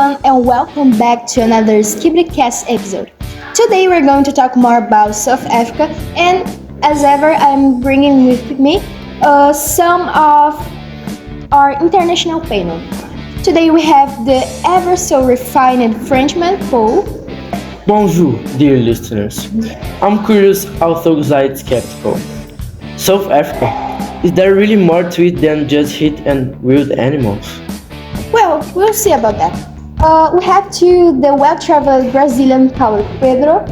everyone, and welcome back to another SkibidiCast episode. Today we're going to talk more about South Africa, and as ever, I'm bringing with me some of our international panel. Today we have the ever so refined Frenchman, Paul. Bonjour, dear listeners. I'm curious, although slightly skeptical. South Africa, is there really more to it than just heat and wild animals? Well, we'll see about that. We have the well-traveled Brazilian Paulo Pedro.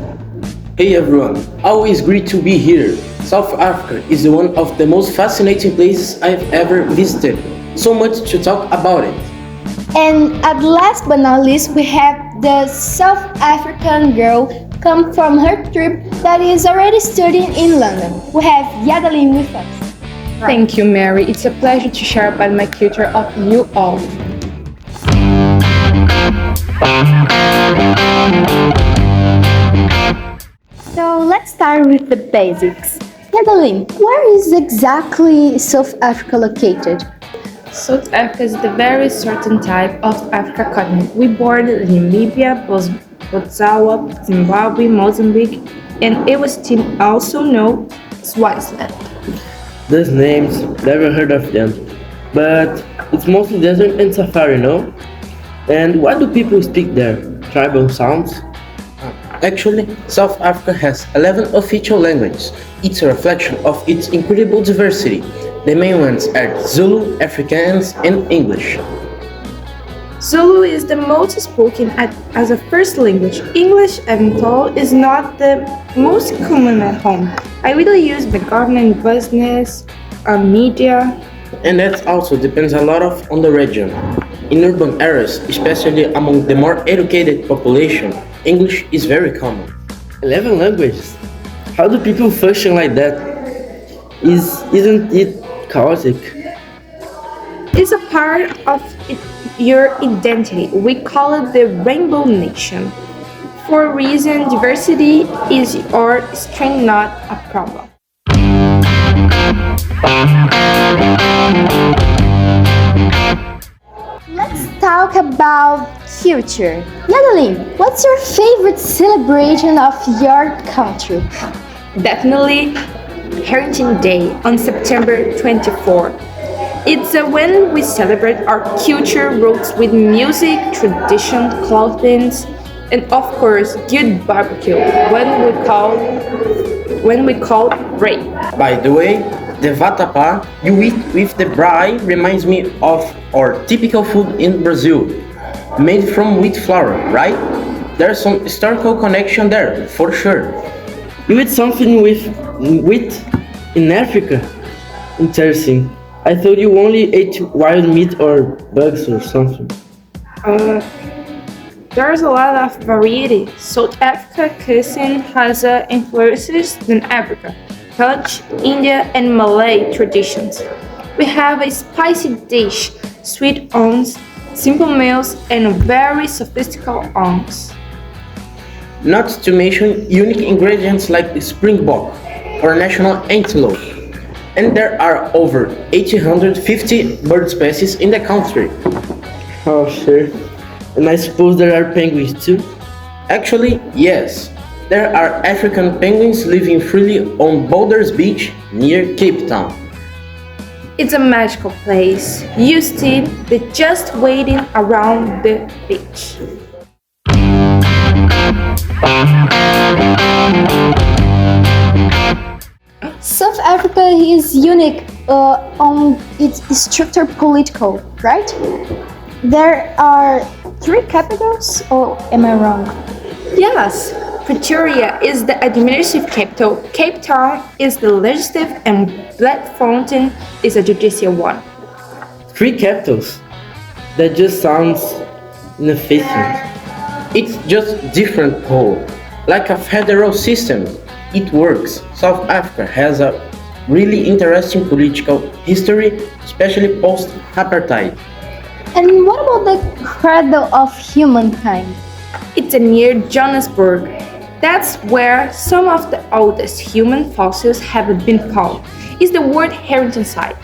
Hey everyone, always great to be here. South Africa is one of the most fascinating places I've ever visited. So much to talk about it. And at last but not least, we have the South African girl come from her trip that is already studying in London. We have Yadalin with us. Thank you, Mary. It's a pleasure to share about my culture of you all. So let's start with the basics. Yadalin, where is exactly South Africa located? South Africa is the very certain type of Africa continent. We bordered Namibia, Botswana, Zimbabwe, Mozambique, and it was also known as Swaziland. Those names, never heard of them. But it's mostly desert and safari, no? And why do people speak there? Tribal sounds? Actually, South Africa has 11 official languages. It's a reflection of its incredible diversity. The main ones are Zulu, Afrikaans, and English. Zulu is the most spoken as a first language. English, even though, is not the most common at home. I really use the government, business, media. And that also depends a lot on the region. In urban areas, especially among the more educated population, English is very common. 11 languages? How do people function like that? Isn't it chaotic? It's a part of your identity. We call it the Rainbow Nation. For a reason, diversity is our strength, not a problem. Let's talk about culture. Yadalin, what's your favorite celebration of your country? Definitely Heritage Day on September 24. It's when we celebrate our culture roots with music, tradition, clothing, and of course good barbecue when we call rain. By the way, the vatapá you eat with the braai reminds me of our typical food in Brazil, made from wheat flour, right? There's some historical connection there, for sure. You eat something with wheat in Africa? Interesting. I thought you only ate wild meat or bugs or something. There's a lot of variety. South Africa cuisine has influences than Africa, Dutch, India, and Malay traditions. We have a spicy dish, sweet onions, simple meals, and very sophisticated onions. Not to mention unique ingredients like the springbok or national antelope. And there are over 850 bird species in the country. Oh, sure. And I suppose there are penguins too? Actually, yes. There are African penguins living freely on Boulders Beach near Cape Town. It's a magical place. You see, they're just waiting around the beach. South Africa is unique on its structure political, right? There are 3 capitals, or am I wrong? Yes, Pretoria is the administrative capital, Cape Town is the legislative, and Bloemfontein is a judicial one. 3 capitals? That just sounds inefficient. It's just different pole. Like a federal system, it works. South Africa has a really interesting political history, especially post-apartheid. And what about the cradle of humankind? It's near Johannesburg. That's where some of the oldest human fossils have been found. It's the World Heritage Site.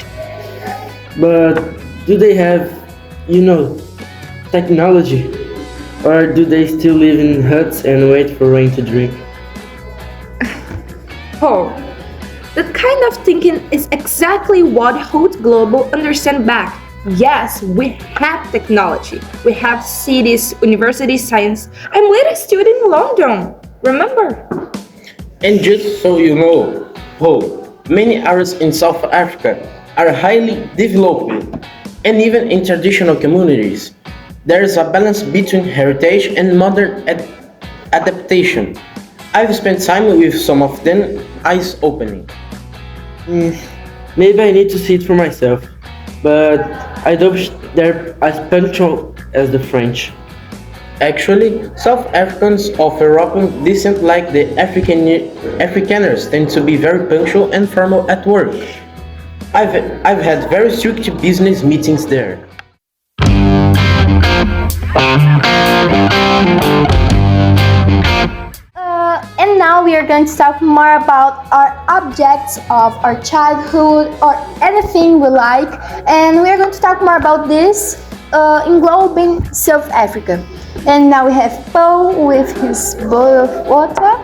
But do they have, technology? Or do they still live in huts and wait for rain to drink? Oh, that kind of thinking is exactly what holds global understand back. Yes, we have technology. We have cities, universities, science. I'm a student in London. Remember? And just so you know, many areas in South Africa are highly developed, and even in traditional communities, there is a balance between heritage and modern adaptation. I've spent time with some of them, eyes opening. Maybe I need to see it for myself, but I don't wish they're as punctual as the French. Actually, South Africans of European descent like the Afrikaners tend to be very punctual and formal at work. I've had very strict business meetings there. And now we are going to talk more about our objects of our childhood or anything we like. And we are going to talk more about this englobing South Africa. And now we have Paul with his bottle of water.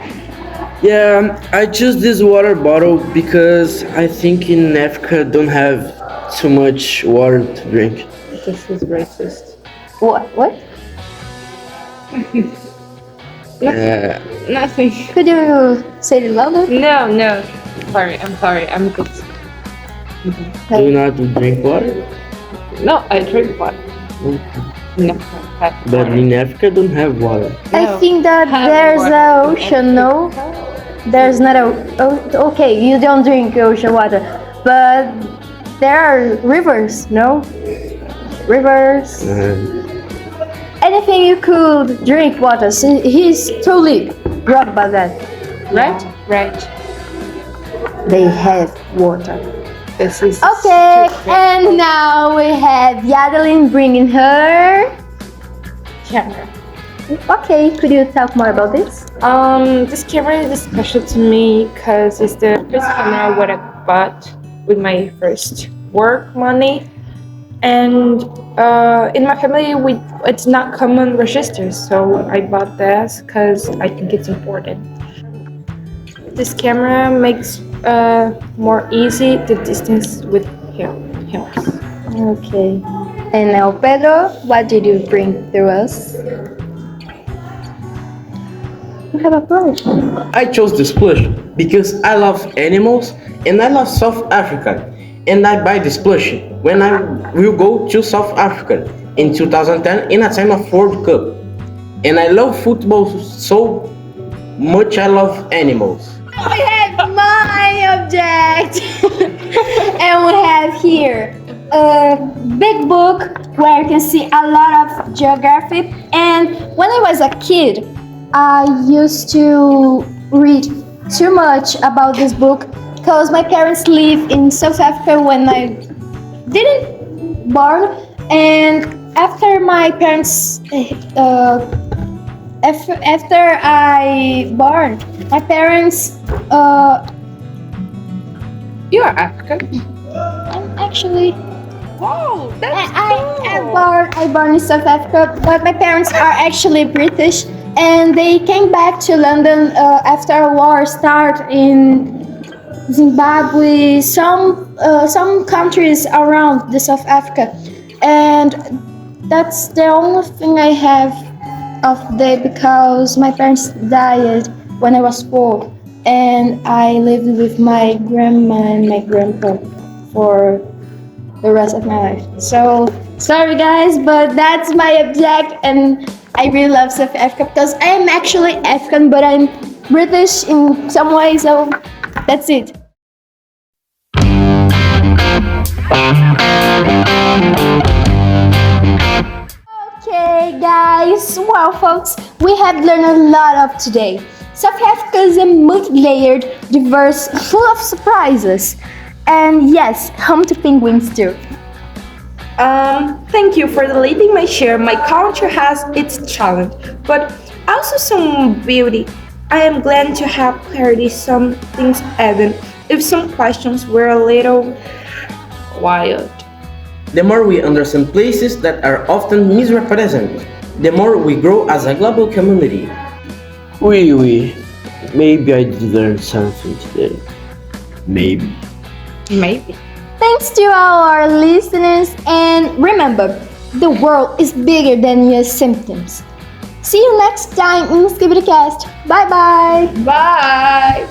Yeah, I choose this water bottle because I think in Africa don't have too much water to drink. This is racist. What? Nothing. Could you say it louder? No. I'm sorry. I'm good. Do you not drink water? No, I drink water. No. But in Africa don't have water. I think that there's an ocean, no? There's not okay, you don't drink ocean water, but there are rivers, no? Rivers. Anything you could drink water. So he's totally wrong about that, right? Right. They have water. This is Okay, stupid. and now we have Yadeline bringing her Camera. Okay, could you talk more about this? This camera is special to me because it's the first camera what I bought with my first work money, and in my family it's not common registers, so I bought this because I think it's important. This camera makes more easy the distance with him. Okay. And now, Pedro, what did you bring to us? You have a brush. I chose this plush because I love animals and I love South Africa. And I buy this plush when I will go to South Africa in 2010 in a time of World Cup. And I love football so much. I love animals. We have my object. And we have here a big book where you can see a lot of geography. And when I was a kid, I used to read too much about this book because my parents live in South Africa when I didn't born, and after my parents after I born, my parents You are African. I'm actually Wow, that's I born in South Africa, but my parents are actually British, and they came back to London after a war started in Zimbabwe, some countries around the South Africa, and that's the only thing I have of them because my parents died when I was 4, and I lived with my grandma and my grandpa for the rest of my life. So sorry guys, but that's my object, and I really love South Africa because I am actually African, but I'm British in some way, so that's it. Okay guys, well folks, we have learned a lot of today. South Africa is a multi-layered, diverse, full of surprises. And yes, home to penguins too. Thank you for letting me share. My culture has its challenge, but also some beauty. I am glad to have clarity some things even if some questions were a little wild. The more we understand places that are often misrepresented, the more we grow as a global community. Oui. Maybe I did learn something today. Maybe. Maybe. Thanks to all our listeners, and remember, the world is bigger than your symptoms. See you next time in SkibidiCast. Bye bye. Bye.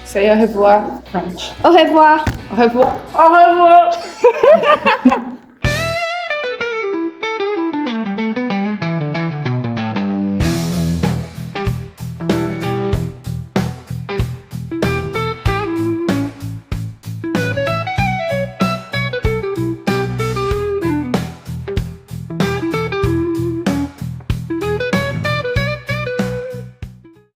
Say au revoir, French. Au revoir. Au revoir. Au revoir.